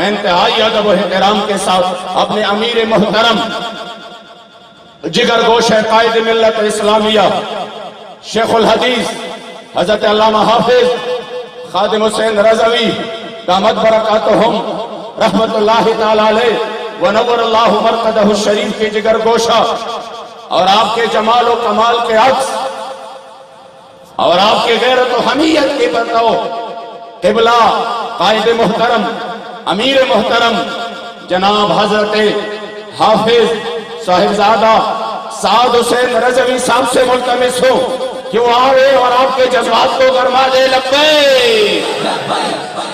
میں انتہائی ادب و احترام کے ساتھ اپنے امیر محترم جگر گوش قائد ملت اسلامیہ شیخ الحدیث حضرت علامہ حافظ خادم حسین رضوی دامت برکاتہم رحمت اللہ تعالی علیہ ونور اللہ مرقدہ الشریف کے جگر گوشہ اور آپ کے جمال و کمال کے عکس اور آپ کے غیرت و حمیت کے بتاؤ قبلہ قائد محترم امیر محترم جناب حضرت حافظ صاحبزادہ سعد حسین رضوی صاحب سے ملتمس ہوں کہ وہ آوے اور آپ کے جذبات کو گرما دے. لبیک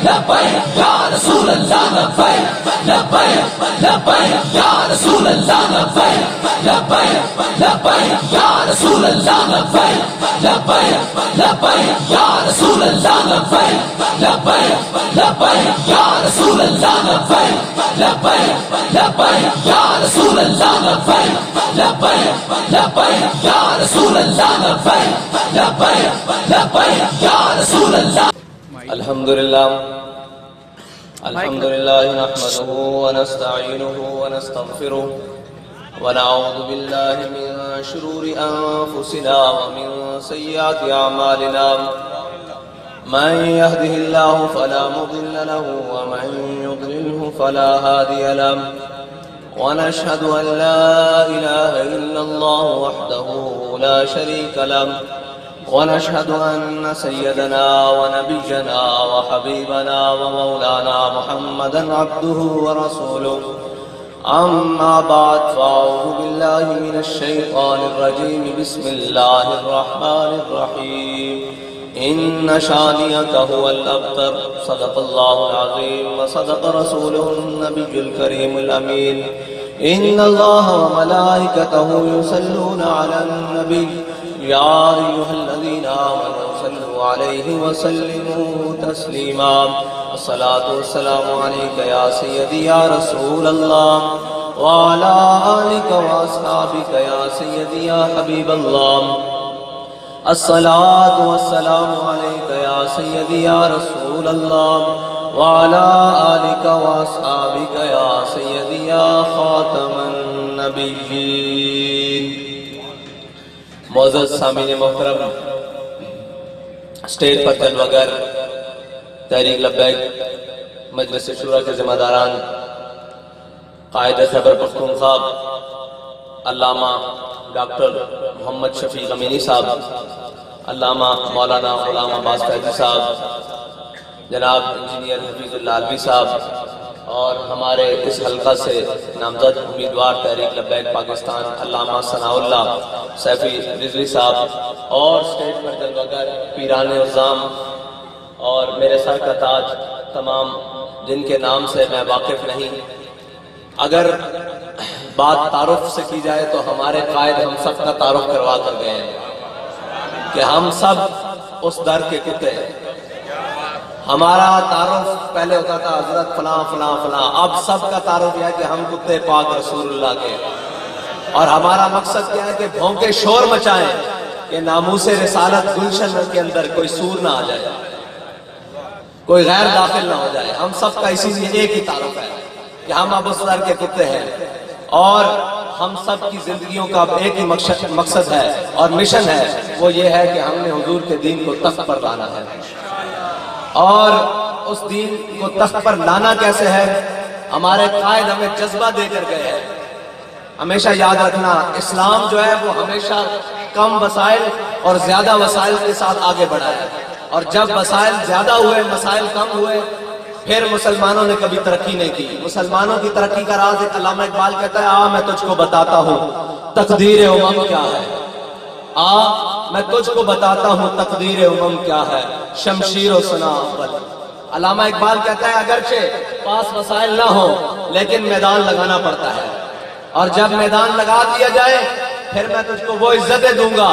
لبیک یا رسول اللہ لبیک لبیک لبیک یا رسول اللہ لبیک لبیک لبیک یا رسول اللہ لبیک لبیک لبیک یا رسول اللہ لبیک لبیک لبیک یا رسول اللہ لبیک لبیک لبیک یا رسول اللہ لبیک لبیک لبیک یا رسول اللہ لبیک لبیک لبیک یا رسول اللہ. الحمدللہ نحمده ونستعینه ونستغفره ونعوذ باللہ من شرور انفسنا ومن سیئات اعمالنا من يهده الله فلا مضل له ومن يضلله فلا هادي له ونشهد أن لا إله إلا الله وحده لا شريك له ونشهد أن سيدنا ونبينا وحبيبنا ومولانا محمدا عبده ورسوله. أما بعد فأعوذ بالله من الشيطان الرجيم. بسم الله الرحمن الرحيم. إن شانئك هو الأبتر. صدق الله العظيم وصدق رسوله النبي الكريم الأمين. إن الله وملائكته يصلون على النبي يا أيها الذين آمنوا صلوا عليه وسلموا تسليما. الصلاة والسلام عليك يا سيدي يا رسول الله وعلى آلك وأصحابك يا سيدي يا حبيب الله. الصلاة والسلام عليك يا سيدي يا رسول الله وعلى آلك وأصحابك يا سيدي يا خاتم النبيين. معزز سامعین محترم، اسٹیج پر جلوگر تحریک لبیک مجلس شورا کے ذمہ داران، قائد خیبر پختونخوا علامہ ڈاکٹر محمد شفیق امینی صاحب، علامہ مولانا غلام عباس فیضی صاحب، جناب انجینئر حفیظ اللہ علوی صاحب اور ہمارے اس حلقہ سے نامزد امیدوار تحریک لبیک پاکستان علامہ ثناء اللہ سیفی رضوی صاحب اور اسٹیج پر جلوگر پیران عظام اور میرے سر کا تاج تمام جن کے نام سے میں واقف نہیں. اگر بات تعارف سے کی جائے تو ہمارے قائد ہم سب کا تعارف کروا کر گئے ہیں کہ ہم سب اس در کے کتے ہیں. ہمارا تعارف پہلے ہوتا تھا حضرت فلاں فلاں فلاں، اب سب کا تعارف یہ ہے کہ ہم کتے پاک رسول اللہ کے. اور ہمارا مقصد کیا ہے کہ بھونکے شور مچائیں کہ ناموس رسالت گلشن کے اندر کوئی سور نہ آ جائے، کوئی غیر داخل نہ ہو جائے. ہم سب کا اسی لیے ایک ہی تعارف ہے کہ ہم اب اس در کے کتے ہیں اور ہم سب کی زندگیوں کا ایک ہی مقصد ہے اور مشن ہے، وہ یہ ہے کہ ہم نے حضور کے دین کو تخت پر لانا ہے. اور اس دین کو تخت پر لانا کیسے ہے؟ ہمارے قائد ہمیں جذبہ دے کر گئے ہیں. ہمیشہ یاد رکھنا، اسلام جو ہے وہ ہمیشہ کم وسائل اور زیادہ وسائل کے ساتھ آگے بڑھا ہے. اور جب وسائل زیادہ ہوئے، مسائل کم ہوئے، پھر مسلمانوں نے کبھی ترقی نہیں کی. مسلمانوں کی ترقی کا راز ایک علامہ اقبال کہتا ہے، میں تجھ کو بتاتا ہوں تقدیر امم کیا ہے. میں تجھ کو بتاتا ہوں تقدیر امم کیا ہے، شمشیر و سنا اول. علامہ اقبال کہتا ہے اگرچہ پاس وسائل نہ ہوں لیکن میدان لگانا پڑتا ہے، اور جب میدان لگا دیا جائے پھر میں تجھ کو وہ عزتیں دوں گا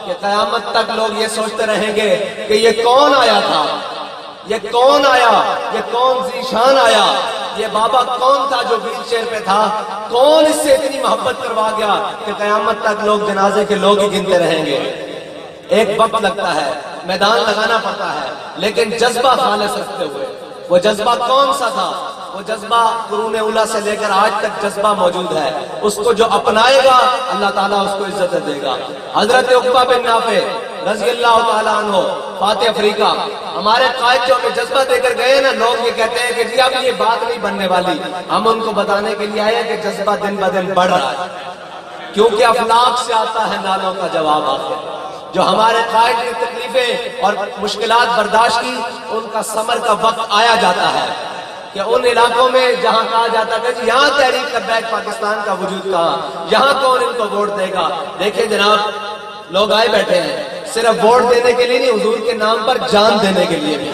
کہ قیامت تک لوگ یہ سوچتے رہیں گے کہ یہ کون آیا تھا، یہ کون آیا، یہ کون ذیشان آیا، یہ بابا کون تھا جو ویل چیئر پہ تھا، کون اس سے اتنی محبت کروا گیا کہ قیامت تک لوگ جنازے کے لوگ ہی گنتے رہیں گے. ایک وقت لگتا ہے، میدان لگانا پڑتا ہے، لیکن جذبہ خالص رکھتے ہوئے. وہ جذبہ کون سا تھا؟ وہ جذبہ قرون اولا سے لے کر آج تک جذبہ موجود ہے. اس کو جو اپنائے گا اللہ تعالیٰ اس کو عزت دے گا. حضرت عقبہ بن نافع رضی اللہ تعالیٰ عنہ فاتح افریقہ ہمارے قائد جو ہمیں جذبہ دے کر گئے نا، لوگ یہ کہتے ہیں کہ جی اب یہ بات نہیں بننے والی. ہم ان کو بتانے کے لیے آئے ہیں کہ جذبہ دن بدن بڑھ رہا ہے، کیونکہ افلاک سے آتا ہے نالوں کا جواب. آخر جو ہمارے قائد کی تکلیفیں اور مشکلات برداشت کی، ان کا ثمر کا وقت آیا جاتا ہے کہ ان علاقوں میں جہاں کہا جاتا ہے کہ یہاں تحریک لبیک پاکستان کا وجود کہاں، یہاں کون ان کو ووٹ دے گا. دیکھیں جناب، لوگ آئے بیٹھے ہیں صرف ووٹ دینے کے لیے نہیں، حضور کے نام پر جان دینے کے لیے بھی.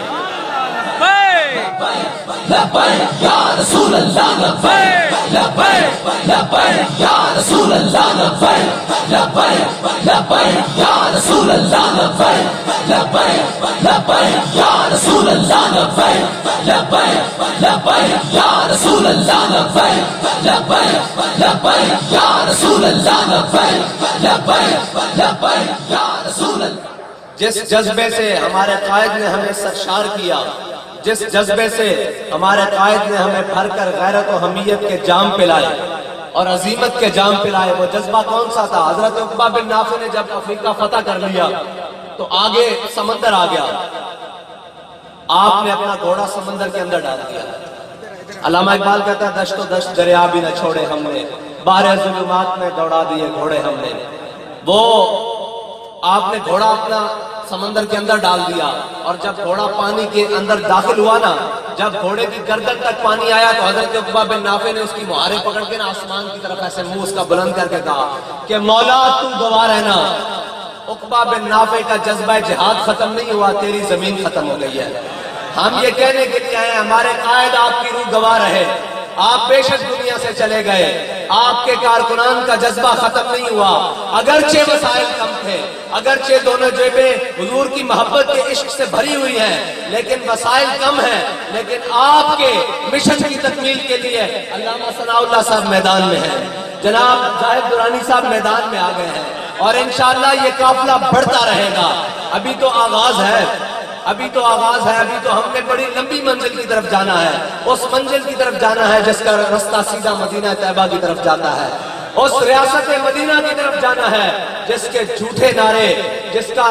لبیک یا رسول اللہ لبیک لبیک لبیک یا رسول اللہ لبیک لبیک لبیک یا رسول اللہ لبیک لبیک لبیک یا رسول اللہ لبیک لبیک لبیک یا رسول اللہ لبیک لبیک لبیک یا رسول اللہ لبیک لبیک لبیک یا رسول اللہ. جس جذبے سے ہمارے قائد نے ہمیں سرشار کیا، جس جذبے سے ہمارے قائد نے ہمیں بھر کر غیرت و حمیت کے جام پلائے اور عظیمت کے جام پلائے، وہ جذبہ کون سا تھا؟ حضرت عقبہ بن نافع نے جب افریقہ فتح کر لیا تو آگے سمندر آ گیا، آپ نے اپنا گھوڑا سمندر کے اندر ڈال دیا. علامہ اقبال کہتا ہے دشت و دشت دریا بھی نہ چھوڑے ہم نے، بارے ظلمات میں دوڑا دیے گھوڑے ہم نے. وہ آپ نے گھوڑا اپنا سمندر کے اندر ڈال دیا، اور جب گھوڑا پانی کے اندر داخل ہوا نا، جب گھوڑے کی گردن تک پانی آیا تو حضرت عقبہ بن نافع نے اس کی مہارے پکڑ کے نا آسمان کی طرف ایسے منہ اس کا بلند کر کے کہا کہ مولا تو گواہ رہنا، عقبہ بن نافع کا جذبہ جہاد ختم نہیں ہوا، تیری زمین ختم ہو گئی ہے. ہم یہ کہنے کے لیے آئے ہمارے قائد آپ کی روح گواہ رہے، آپ بے شک دنیا سے چلے گئے، آپ کے کارکنان کا جذبہ ختم نہیں ہوا. اگرچہ وسائل کم تھے، اگرچہ دونوں جیبیں حضور کی محبت کے عشق سے بھری ہوئی ہیں، لیکن وسائل کم ہیں، لیکن آپ کے مشن کی تکمیل کے لیے علامہ ثناء اللہ صاحب میدان میں ہیں، جناب زاہد درانی صاحب میدان میں آ گئے ہیں، اور انشاءاللہ یہ قافلہ بڑھتا رہے گا. ابھی تو آغاز ہے، ابھی تو آغاز ہے، ابھی تو ہم نے بڑی لمبی منزل کی طرف جانا ہے. اس منزل کی طرف جانا ہے جس کا رستہ سیدھا مدینہ طیبہ کی طرف جاتا ہے. اس ریاست مدینہ کی طرف جانا ہے جس کے جھوٹے نعرے، جس کا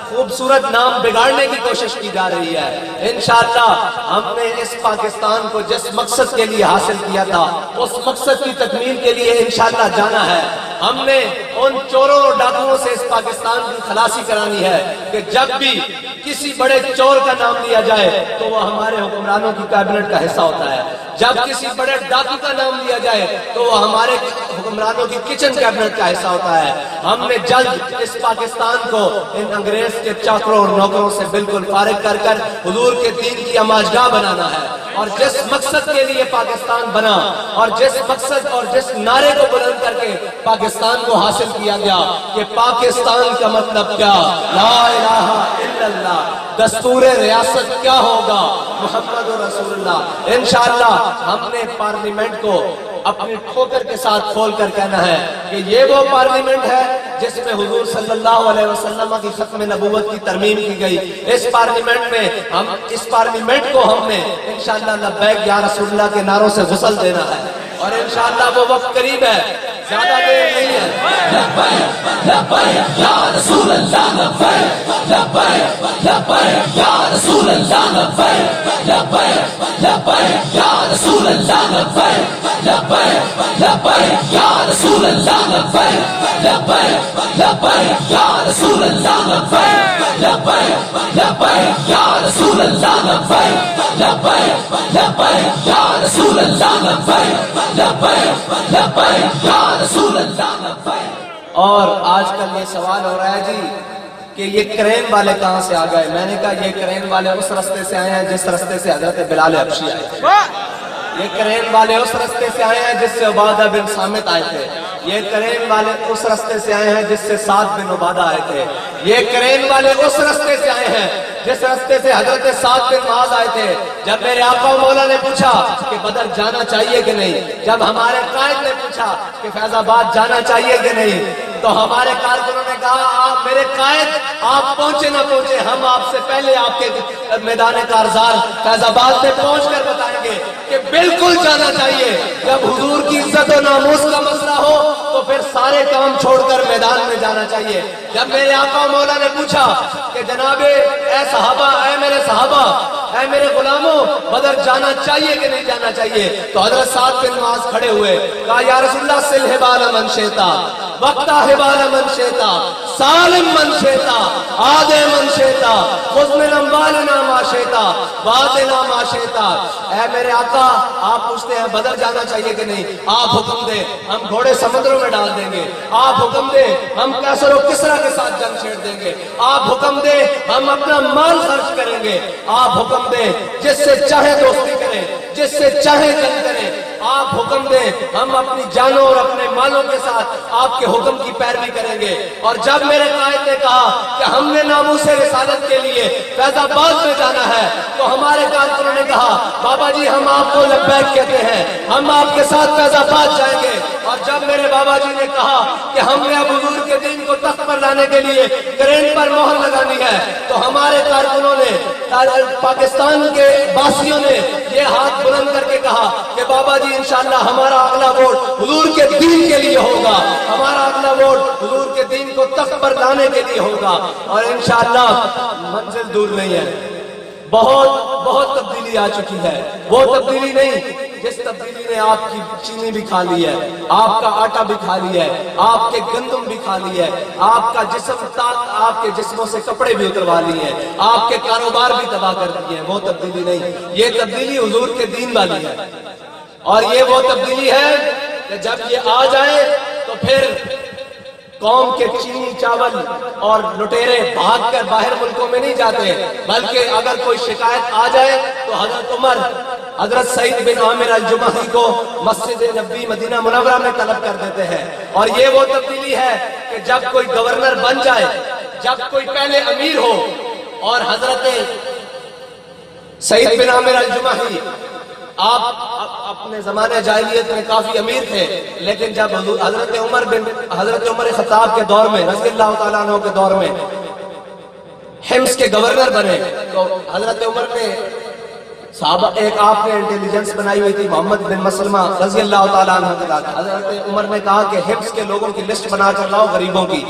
خوبصورت نام بگاڑنے کی کوشش کی جا رہی ہے. انشاءاللہ ہم نے اس پاکستان کو جس مقصد کے لیے حاصل کیا تھا، اس مقصد کی تکمیل کے لیے انشاءاللہ جانا ہے. ہم نے ان چوروں اور ڈاکوؤں سے اس پاکستان کی خلاصی کرانی ہے کہ جب بھی کسی بڑے چور کا نام لیا جائے تو وہ ہمارے حکمرانوں کی کابینٹ کا حصہ ہوتا ہے. جب کسی بڑے ڈاکو کا نام لیا جائے تو وہ ہمارے حکمرانوں کی کچن کابینٹ کا حصہ ہوتا ہے. ہم نے جلد اس پاکستان کو ان انگریز کے چاکروں اور نوکروں سے بالکل فارغ کر کر حضور کے دین کی اماجگاہ بنانا ہے. اور جس مقصد کے لیے پاکستان بنا، اور جس مقصد اور جس نعرے کو بلند کر کے پاکستان کو حاصل کیا گیا کہ پاکستان کا مطلب کیا، لا الہ الا اللہ، دستور ریاست کیا ہوگا، محمد رسول اللہ. انشاءاللہ ہم نے پارلیمنٹ کو اپنی ٹھوکر کے ساتھ کھول کر کہنا ہے کہ یہ وہ پارلیمنٹ ہے جس میں حضور صلی اللہ علیہ وسلم کی ختم نبوت کی ترمیم کی گئی. اس پارلیمنٹ میں اس پارلیمنٹ کو ہم نے انشاءاللہ لبیک یا رسول اللہ کے نعروں سے غسل دینا ہے، اور انشاءاللہ وہ وقت قریب ہے، زیادہ دیر نہیں ہے. لبیک لبیک یا رسول اللہ لبیک لبیک لبیک یا رسول اللہ لبیک لبیک لبیک یا رسول اللہ لبیک لبیک لبیک یا رسول اللہ لبیک لبیک لبیک یا رسول اللہ لبیک لبیک لبیک یا رسول اللہ لبیک لبیک لبیک یا رسول اللہ لبیک لبیک لبیک یا رسول اللہ لبیک. اور آج کل یہ سوال ہو رہا ہے جی کہ یہ کرین والے کہاں سے آ گئے. میں نے کہا یہ کرین والے اس رستے سے آئے ہیں جس رستے سے حضرت بلال حبشی آئے تھے. یہ کرین والے اس رستے سے آئے ہیں جس سے عبادہ بن صامت آئے تھے. یہ کرین والے اس رستے سے آئے ہیں جس سے سعد بن عبادہ آئے تھے. یہ کرین والے اس رستے سے آئے ہیں جس رستے سے حضرت سعد بن معاذ آئے تھے. جب میرے آقا و مولا نے پوچھا کہ بدر جانا چاہیے کہ نہیں، جب ہمارے قائد نے پوچھا کہ فیض آباد جانا چاہیے کہ نہیں، تو ہمارے کارکنوں نے کہا آپ میرے قائد آپ پہنچے نہ پہنچے، ہم آپ سے پہلے آپ کے میدان کارزار فیض آباد میں پہنچ کر بتائیں گے کہ بالکل جانا چاہیے. جب حضور کی عزت و ناموس کا مسئلہ ہو تو پھر سارے کام چھوڑ کر میدان میں جانا چاہیے. جب میرے آقا و مولا نے پوچھا کہ جناب اے صحابہ، اے میرے صحابہ، اے میرے غلاموں، بدر جانا چاہیے کہ نہیں جانا چاہیے، تو حضرت سعد بن معاذ کھڑے ہوئے، کہا یا رسول اللہ سل حبال من شئتا وقتا حبال من شئتا سالم من شئتا آد من شئتا خذ من اموالنا ما شئتا وآتنا ما شئتا. اے میرے آقا آپ پوچھتے ہیں بدر جانا چاہیے کہ نہیں، آپ حکم دیں ہم گھوڑے سمندروں میں ڈال دیں گے، آپ حکم دیں ہم کیسر و کسرا کے ساتھ جنگ چھیڑ دیں گے، آپ حکم دیں ہم اپنا مال خرچ کریں گے، آپ حکم دیں جس سے چاہے دوستی کریں، جس سے چاہے جنگ کریں، آپ حکم دیں ہم اپنی جانوں اور اپنے مالوں کے ساتھ آپ کے حکم کی پیروی کریں گے. اور جب میرے قائد نے کہا کہ ہم نے ناموس رسالت کے لیے فیض آباد میں جانا ہے، تو ہمارے کارکنوں نے کہا بابا جی ہم آپ کو لبیک کہتے ہیں، ہم آپ کے ساتھ فیض آباد جائیں گے. اور جب میرے بابا جی نے کہا کہ ہم نے اب حضور کے دین کو تخت پر لانے کے لیے کرین پر مہر لگانی ہے، تو ہمارے کارکنوں نے، پاکستان کے باسیوں نے یہ ہاتھ بلند کر کے کہا کہ بابا جی انشاءاللہ ہمارا اگلا ووٹ حضور کے دین کے لیے ہوگا، ہمارا اگلا ووٹ حضور کے دین کو تخت پر لانے کے لیے ہوگا. اور انشاءاللہ منزل دور نہیں ہے، بہت تبدیلی آ چکی ہے. وہ تبدیلی نہیں جس تبدیلی نے آپ کی چینی بھی کھا لی ہے، آپ کا آٹا بھی کھا لیا ہے، آپ کے گندم بھی کھا لی ہے، آپ کا جسم آپ کے جسموں سے کپڑے بھی اتروا لیے ہیں، آپ کے کاروبار بھی تباہ کر دیے ہیں. وہ تبدیلی نہیں، یہ تبدیلی حضور کے دین والی ہے. اور یہ وہ تبدیلی ہے کہ جب یہ آ جائے تو پھر قوم کے چینی چاول اور لٹیرے بھاگ کر باہر ملکوں میں نہیں جاتے، بلکہ اگر کوئی شکایت آ جائے تو حضرت عمر حضرت سعید بن عامر الجمحی کو مسجد نبوی مدینہ منورہ میں طلب کر دیتے ہیں. اور یہ وہ تبدیلی ہے کہ جب کوئی گورنر بن جائے، جب کوئی پہلے امیر ہو، اور حضرت سعید بن عامر الجمحی آپ اپنے زمانے جاہلیت میں کافی امیر تھے، لیکن جب حضرت عمر خطاب کے دور میں، رضی اللہ تعالیٰ عنہ کے دور میں حمص کے گورنر بنے، تو حضرت عمر نے صحابہ، ایک آپ نے انٹیلیجنس بنائی ہوئی تھی محمد بن مسلمہ رضی اللہ تعالیٰ عنہ کے ساتھ، حضرت عمر نے کہا کہ حمص کے لوگوں کی لسٹ بنا کر لاؤ، غریبوں کی،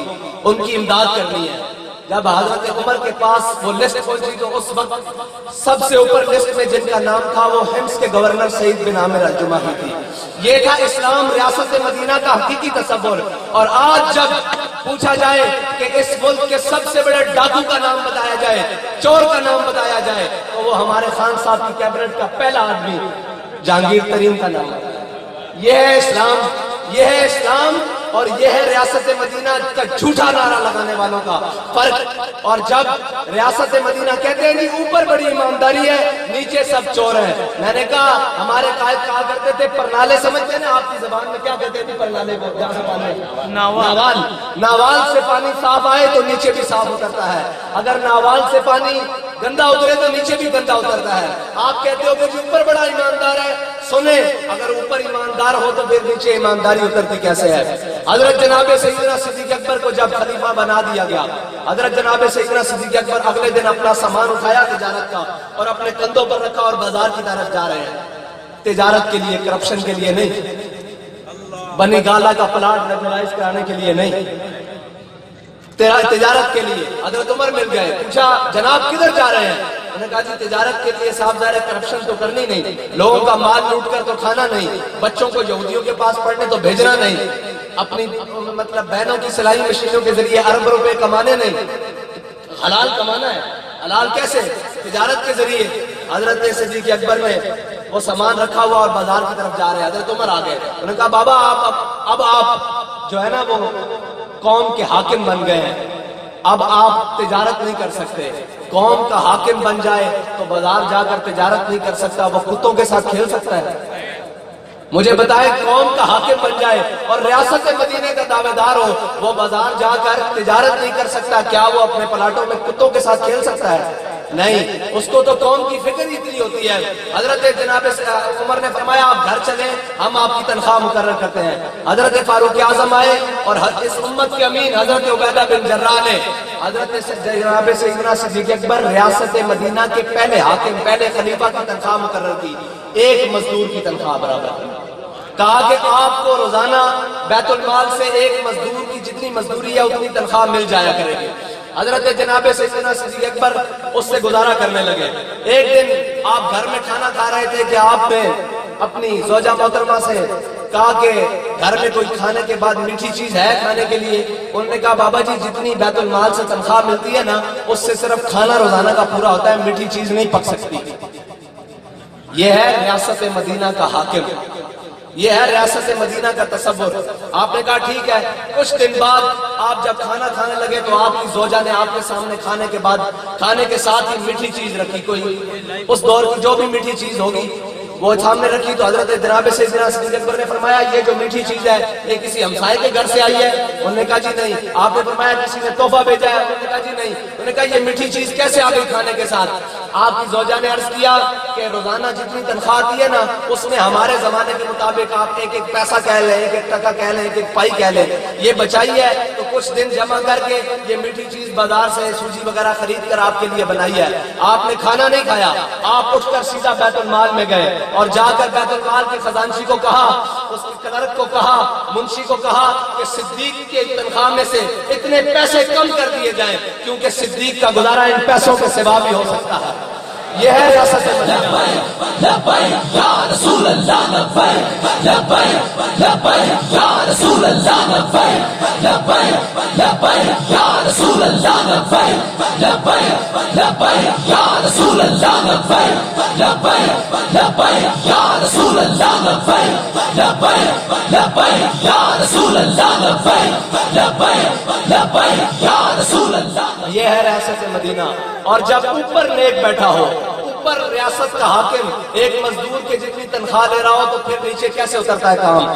ان کی امداد کرنی ہے. جب حضرت عمر کے پاس وہ لسٹ پہنچی تو اس وقت سب سے اوپر لسٹ میں جن کا نام تھا وہ حمص کے گورنر سعید بن عامر الجمحی تھی. یہ تھا اسلام ریاست مدینہ کا حقیقی تصور. اور آج جب پوچھا جائے کہ اس ملک کے سب سے بڑے ڈاکو کا نام بتایا جائے، چور کا نام بتایا جائے، تو وہ ہمارے خان صاحب کی کیبنٹ کا پہلا آدمی جہانگیر ترین کا نام ہے. یہ ہے اسلام، یہ ہے اسلام، اور یہ ہے ریاست مدینہ کا جھوٹا نعرہ لگانے والوں کا فرق. اور جب ریاست مدینہ کہتے ہیں کہ اوپر بڑی ایمانداری ہے، نیچے سب چور ہیں. میں نے کہا ہمارے قائد کہا کرتے تھے پرنالے، سمجھتے ہیں نا آپ کی زبان میں کیا کہتے تھے پرنالے کو؟ جہاں سے پانی ناوال سے پانی صاف آئے تو نیچے بھی صاف اترتا ہے، اگر ناوال سے پانی گندا اترے تو نیچے بھی گندا اترتا ہے. آپ کہتے ہو کہ اوپر بڑا ایماندار ہے، سنیں اگر اوپر ایماندار ہو تو پھر نیچے ایمانداری اترتی کیسے ہے؟ حضرت جناب سیدنا صدیق اکبر کو جب خلیفہ بنا دیا گیا، حضرت جناب سیدنا صدیق اکبر اگلے دن اپنا سامان اٹھایا تجارت کا اور اپنے کندھوں پر رکھا اور بازار کی طرف جا رہے ہیں. تجارت کے لیے، کرپشن کے لیے نہیں، بنی گالا کا پلاٹ ریگولائز کرانے کے لیے نہیں، تجارت کے لیے. حضرت عمر مل گئے، پوچھا جناب کدھر جا رہے ہیں؟ انہوں نے کہا جی تجارت کے لیے. صاحب ظاہر کرپشن تو کرنی نہیں، لوگوں کا مال لوٹ کر تو کھانا نہیں، بچوں کو یہودیوں کے پاس پڑھنے تو بھیجنا نہیں، اپنی مطلب بہنوں کی سلائی مشینوں کے ذریعے ارب روپے کمانے نہیں، حلال کمانا ہے. حلال کیسے؟ تجارت کے ذریعے. حضرت صدیق اکبر میں وہ سامان رکھا ہوا اور بازار کی طرف جا رہے ہیں. حضرت عمر آ گئے، انہوں نے کہا بابا اب آپ جو ہے نا وہ قوم کے حاکم بن گئے ہیں، اب آپ تجارت نہیں کر سکتے. قوم کا حاکم بن جائے تو بازار جا کر تجارت نہیں کر سکتا، وہ کتوں کے ساتھ کھیل سکتا ہے. مجھے بتائے قوم کا حاکم بن جائے اور ریاست مدینے کا دعوے دار ہو، وہ بازار جا کر تجارت نہیں کر سکتا، کیا وہ اپنے پلاٹوں میں کتوں کے ساتھ کھیل سکتا ہے؟ نہیں، اس کو تو قوم کی فکر ہی اتنی ہوتی ہے۔ حضرت جناب عمر نے فرمایا آپ گھر چلیں، ہم آپ کی تنخواہ مقرر کرتے ہیں۔ حضرت فاروق اعظم آئے اور اس امت کے امین حضرت عبیدہ بن جراح نے حضرت جناب سیدنا صدیق اکبر ریاست مدینہ کے پہلے حاکم، پہلے خلیفہ کی تنخواہ مقرر کی، ایک مزدور کی تنخواہ برابر کی۔ کہا کہ آپ کو روزانہ بیت المال سے ایک مزدور کی جتنی مزدوری ہے اتنی تنخواہ مل جایا کرے گی۔ حضرت جناب سیدنا صدیق اکبر اس سے گزارا کرنے لگے۔ ایک دن آپ گھر میں کھانا کھا رہے تھے کہ آپ نے اپنی زوجہ محترمہ سے کہا کہ گھر میں کوئی کھانے کے بعد میٹھی چیز ہے کھانے کے لیے؟ انہوں نے کہا بابا جی جتنی بیت المال سے تنخواہ ملتی ہے نا اس سے صرف کھانا روزانہ کا پورا ہوتا ہے، میٹھی چیز نہیں پک سکتی۔ یہ ہے ریاست مدینہ کا حاکم، یہ ہے ریاست مدینہ کا تصور۔ آپ نے کہا ٹھیک ہے۔ کچھ دن بعد آپ جب کھانا کھانے لگے تو آپ کی زوجہ نے آپ کے سامنے کھانے کے بعد کھانے کے ساتھ ہی میٹھی چیز رکھی، کوئی اس دور کی جو بھی میٹھی چیز ہوگی وہ سامنے رکھی۔ تو حضرت جناب سیدنا صدیق اکبر نے فرمایا یہ جو میٹھی چیز ہے یہ کسی ہمسائے کے گھر سے آئی ہے؟ انہوں نے کہا جی نہیں۔ آپ نے فرمایا کسی نے تحفہ بھیجا ہے؟ انہوں نے کہا جی نہیں۔ انہوں نے کہا یہ میٹھی چیز کیسے آ گئی کھانے کے ساتھ؟ آپ کی زوجہ نے عرض کیا کہ روزانہ جتنی تنخواہ آتی ہے نا اس میں ہمارے زمانے کے مطابق آپ ایک ایک پیسہ کہہ لیں، ایک ایک ٹکا کہہ لیں، ایک ایک پائی کہہ لیں، یہ بچائی ہے تو کچھ دن جمع کر کے یہ میٹھی چیز بازار سے سوجی وغیرہ خرید کر آپ کے لیے بنائی ہے۔ آپ نے کھانا نہیں کھایا، آپ اٹھ کر سیدھا بیت المال میں گئے اور جا کر بیت المال کے خزانچی کو کہا، اس کے کلرک کو کہا، منشی کو کہا کہ صدیق کے تنخواہ میں سے اتنے پیسے کم کر دیے جائیں کیونکہ صدیق کا گزارا ان پیسوں کے سوا بھی ہو سکتا ہے۔ یہ ہے ریاست مدینہ۔ لبیک یا رسول اللہ لبیک، لبیک لبیک یا رسول اللہ لبیک، لبیک لبیک یا رسول اللہ لبیک، لبیک لبیک یا رسول اللہ لبیک، لبیک لبیک یا رسول اللہ لبیک، لبیک لبیک یا رسول اللہ لبیک، لبیک لبیک یا رسول اللہ۔ یہ ہے ریاست مدینہ۔ اور جب اوپر نیک بیٹھا ہو، اوپر ریاست کا حاکم ایک مزدور کے جتنی تنخواہ لے رہا ہو تو پھر نیچے کیسے اترتا ہے کام؟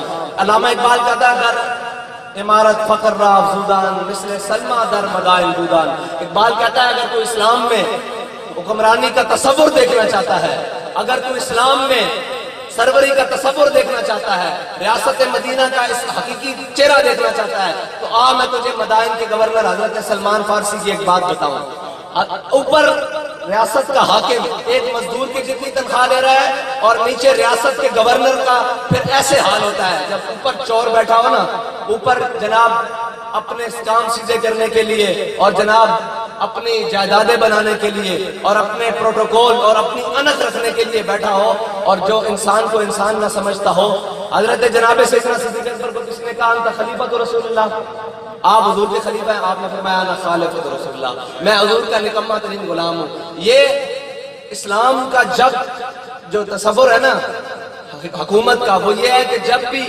علامہ اقبال کہتا ہے اگر عمارت فقر را افزودان مثل سلمہ در مدائن دودان۔ اقبال کہتا ہے اگر کوئی اسلام میں حکمرانی کا تصور دیکھنا چاہتا ہے، اگر کوئی اسلام میں سروری کا تصور دیکھنا چاہتا ہے، ریاست مدینہ کا اس حقیقی چہرہ دیکھنا چاہتا ہے تو میں تجھے مدائن کے گورنر حضرت سلمان فارسی کی ایک بات بتاؤں۔ اوپر ریاست کا حاکم ایک مزدور کی جتنی تنخواہ لے رہا ہے اور نیچے ریاست کے گورنر کا پھر ایسے حال ہوتا ہے جب اوپر چور بیٹھا ہو نا، اوپر جناب اپنے کام سیدھے کرنے کے لیے اور جناب اپنی جائیدادیں بنانے کے لیے اور اپنے پروٹوکول اور اپنی انک رکھنے کے لیے بیٹھا ہو اور جو انسان کو انسان نہ سمجھتا ہو۔ حضرت جناب سیدنا صدیق اکبر کو کس نے کہا انت خلیفۃ رسول اللہ، آپ حضور کے خلیفہ ہیں؟ آپ نے فرمایا انا خلیفۃ رسول اللہ، میں حضور کا نکمہ ترین غلام ہوں۔ یہ اسلام کا جب جو تصور ہے نا حکومت کا وہ یہ ہے کہ جب بھی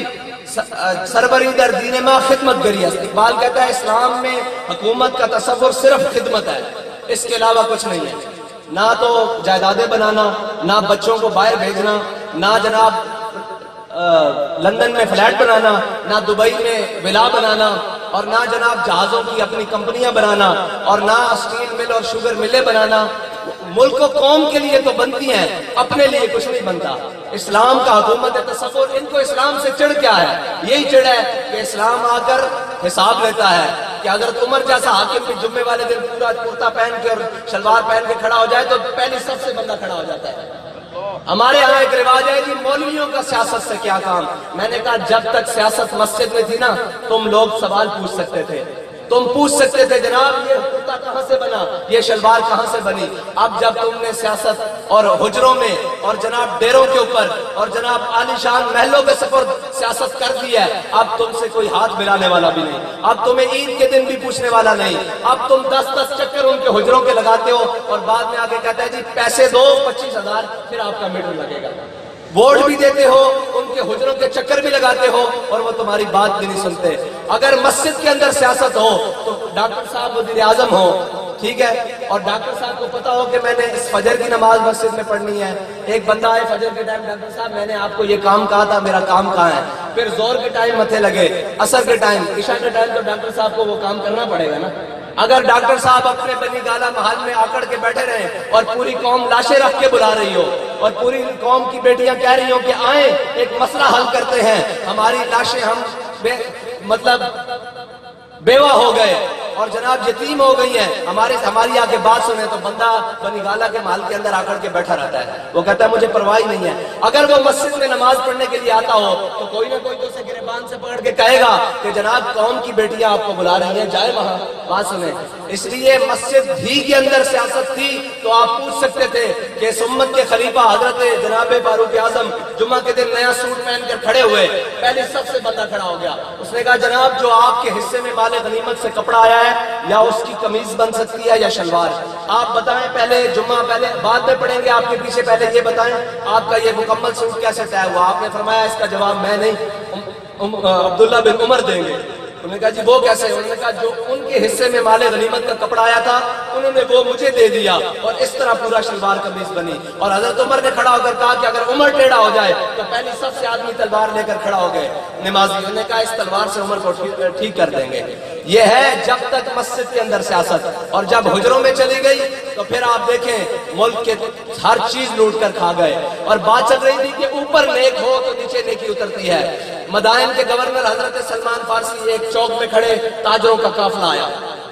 سربری در دین ما خدمت گری ہے۔ اقبال کہتا ہے اسلام میں حکومت کا تصور صرف خدمت ہے، اس کے علاوہ کچھ نہیں ہے۔ نہ تو جائیدادیں بنانا، نہ بچوں کو باہر بھیجنا، نہ جناب لندن میں فلیٹ بنانا، نہ دبئی میں ولا بنانا، اور نہ جناب جہازوں کی اپنی کمپنیاں بنانا، اور نہ اسٹیل مل اور شوگر ملیں بنانا۔ ملک و قوم کے لیے تو بنتی ہیں، اپنے لیے کچھ نہیں بنتا۔ اسلام کا حکومت تصور، ان کو اسلام سے چڑھ کیا ہے؟ یہی چڑھ ہے کہ اسلام آ کر حساب لیتا ہے کہ حضرت عمر جیسا حاکم بھی جمعے والے دن پورا کرتا پہن کے اور شلوار پہن کے کھڑا ہو جائے تو پہلی صف سے بندہ کھڑا ہو جاتا ہے۔ ہمارے یہاں ایک رواج ہے جی مولویوں کا سیاست سے کیا کام؟ میں نے کہا جب تک سیاست مسجد میں تھی نا تم لوگ سوال پوچھ سکتے تھے، تم پوچھ سکتے تھے جناب یہ کرتا کہاں سے بنا، یہ شلوار کہاں سے بنی۔ اب جب تم نے سیاست اور حجروں میں اور جناب ڈیروں کے اوپر اور جناب عالی شان محلوں کے سفر سیاست کر دی ہے، اب تم سے کوئی ہاتھ ملانے والا بھی نہیں، اب تمہیں عید کے دن بھی پوچھنے والا نہیں۔ اب تم 10 چکر ان کے حجروں کے لگاتے ہو اور بعد میں آگے کہتا ہے جی پیسے دو 25,000 پھر آپ کا میٹر لگے گا۔ ووٹ بھی دیتے ہو، ان کے حجروں کے چکر بھی لگاتے ہو اور وہ تمہاری بات بھی نہیں سنتے۔ اگر مسجد کے اندر سیاست ہو تو ڈاکٹر صاحب وزیر اعظم ہو، ٹھیک ہے، اور ڈاکٹر صاحب کو پتا ہو کہ میں نے اس فجر کی نماز مسجد میں پڑھنی ہے، ایک بندہ آئے فجر کے ٹائم، ڈاکٹر صاحب میں نے آپ کو یہ کام کہا تھا، میرا کام کہاں ہے؟ پھر زور کے ٹائم متھے لگے، عصر کے ٹائم، عشاء کے ٹائم، تو ڈاکٹر صاحب کو وہ کام کرنا پڑے گا نا۔ اگر ڈاکٹر صاحب اپنے بنی گالہ محل میں آکڑ کے بیٹھے رہے اور پوری قوم لاشیں رکھ کے بلا رہی ہو اور پوری قوم کی بیٹیاں کہہ رہی ہوں کہ آئیں ایک مسئلہ حل کرتے ہیں، ہماری لاشیں ہم مطلب بیوہ ہو گئے اور جناب یتیم ہو گئی ہیں، ہماری آگے بات سنیں، تو بندہ بنی گالہ کے محل کے اندر آکڑ کے بیٹھا رہتا ہے، وہ کہتا ہے مجھے پرواہ نہیں ہے۔ اگر وہ مسجد میں نماز پڑھنے کے لیے آتا ہو تو کوئی نہ کوئی تو اسے گریبان سے پکڑ کے کہے گا کہ جناب قوم کی بیٹیاں آپ کو بلا رہی ہیں، جائے وہاں بات سنیں۔ اس لیے مسجد ہی کے اندر سیاست تھی تو آپ پوچھ سکتے تھے کہ اس امت کے خلیفہ حضرت جناب فاروق اعظم جمعہ کے دن نیا سوٹ پہن کر کھڑے ہوئے، پہلی سب سے بندہ کھڑا ہو گیا، اس نے کہا جناب جو آپ کے حصے میں مال غنیمت سے کپڑا آیا ہے یا اس کی قمیض بن سکتی ہے یا شلوار، آپ بتائیں، پہلے جمعہ پہلے بعد میں پڑھیں گے آپ کے پیچھے، پہلے یہ بتائیں آپ کا یہ مکمل سوٹ کیسے طے ہوا؟ آپ نے فرمایا اس کا جواب میں نہیں، عبداللہ بن عمر دیں گے۔ انہوں نے کہا جی وہ کیسے؟ انہوں نے کہا جو ان کے حصے میں مال غنیمت کا کپڑا آیا تھا انہوں نے وہ مجھے دے دیا اور اس طرح پورا شلوار قمیض بنی۔ اور حضرت عمر نے کھڑا ہو کر کہا کہ اگر عمر ٹیڑھا ہو جائے تو پہلی سب سے آدمی تلوار لے کر کھڑا ہو گئے نمازی، انہوں نے کہا اس تلوار سے عمر کو ٹھیک کر دیں گے۔ یہ ہے جب تک مسجد کے اندر سیاست، اور جب حجروں میں چلی گئی تو پھر آپ دیکھیں ملک کے ہر چیز لوٹ کر کھا گئے، اور بات چل رہی تھی کہ اوپر نیک ہو تو نیچے نیکی اترتی ہے۔ مدائن کے گورنر حضرت سلمان فارسی ایک چوک میں کھڑے، تاجروں کا قافلہ آیا،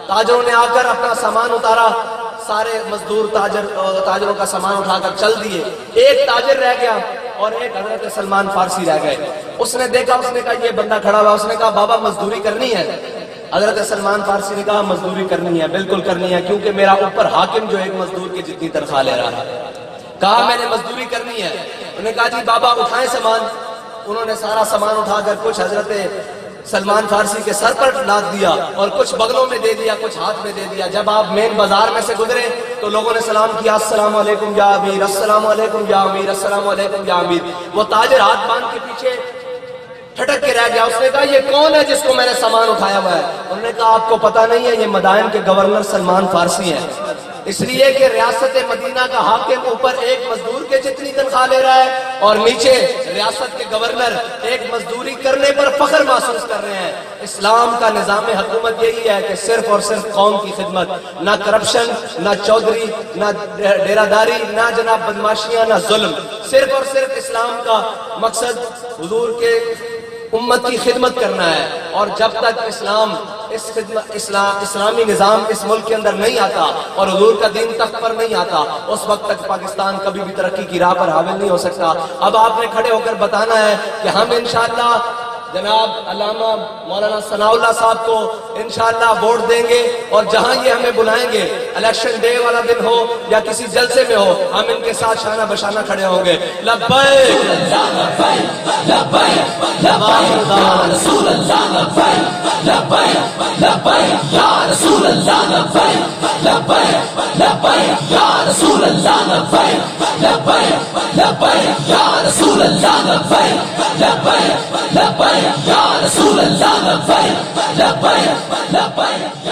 تاجروں نے آ کر اپنا سامان اتارا، سارے مزدور تاجروں کا سامان اٹھا کر چل دیے، ایک تاجر رہ گیا اور ایک حضرت سلمان فارسی رہ گئے۔ اس نے دیکھا، اس نے کہا یہ بندہ کھڑا ہوا، اس نے کہا بابا مزدوری کرنی ہے؟ حضرت سلمان فارسی نے کہا مزدوری کرنی ہے، بالکل کرنی ہے، کیونکہ میرا اوپر حاکم جو ایک مزدور کی جتنی تنخواہ لے رہا ہے۔ کہا میں نے مزدوری کرنی ہے۔ انہوں نے کہا جی بابا اٹھائیں سامان۔ انہوں نے سارا سامان اٹھا کر کچھ حضرت سلمان فارسی کے سر پر لاد دیا اور کچھ بغلوں میں دے دیا، کچھ ہاتھ میں دے دیا۔ جب آپ مین بازار میں سے گزرے تو لوگوں نے سلام کیا، السلام علیکم یا امیر، السلام علیکم یا امیر، السلام علیکم یا امیر۔ وہ تاجر ہاتھ باندھ کے پیچھے ٹھٹک کے رہ گیا۔ اس نے کہا یہ کون ہے جس کو میں نے سامان اٹھایا ہوا ہے؟ انہوں نے کہا آپ کو پتہ نہیں ہے، یہ مدائن کے گورنر سلمان فارسی ہیں، اس لیے کہ ریاست مدینہ کا حاکم اوپر ایک مزدور کے جتنی تنخواہ لے رہا ہے اور نیچے ریاست کے گورنر ایک مزدوری کرنے پر فخر محسوس کر رہے ہیں۔ اسلام کا نظام حکومت یہی ہے کہ صرف اور صرف قوم کی خدمت، نہ کرپشن، نہ چودھری، نہ ڈیرہ داری، نہ جناب بدماشیاں، نہ ظلم، صرف اور صرف اسلام کا مقصد حضور کے امت کی خدمت کرنا ہے۔ اور جب تک اسلامی نظام اس ملک کے اندر نہیں آتا اور حضور کا دین تخت پر نہیں آتا، اس وقت تک پاکستان کبھی بھی ترقی کی راہ پر حاول نہیں ہو سکتا۔ اب آپ نے کھڑے ہو کر بتانا ہے کہ ہم انشاءاللہ جناب علامہ مولانا ثناء اللہ صاحب کو انشاءاللہ ووٹ دیں گے، اور جہاں یہ ہمیں بلائیں گے، الیکشن ڈے والا دن ہو یا کسی جلسے میں ہو، ہم ان کے ساتھ شانہ بشانہ کھڑے ہوں گے۔ لبیک رسول اللہ لبیک لبیک لبیک یا رسول اللہ لبیک لبیک لبیک یا رسول اللہ لبیک لبیک لبیک یا رسول اللہ لبیک لبیک لبیک یا رسول اللہ لبیک لبیک لبیک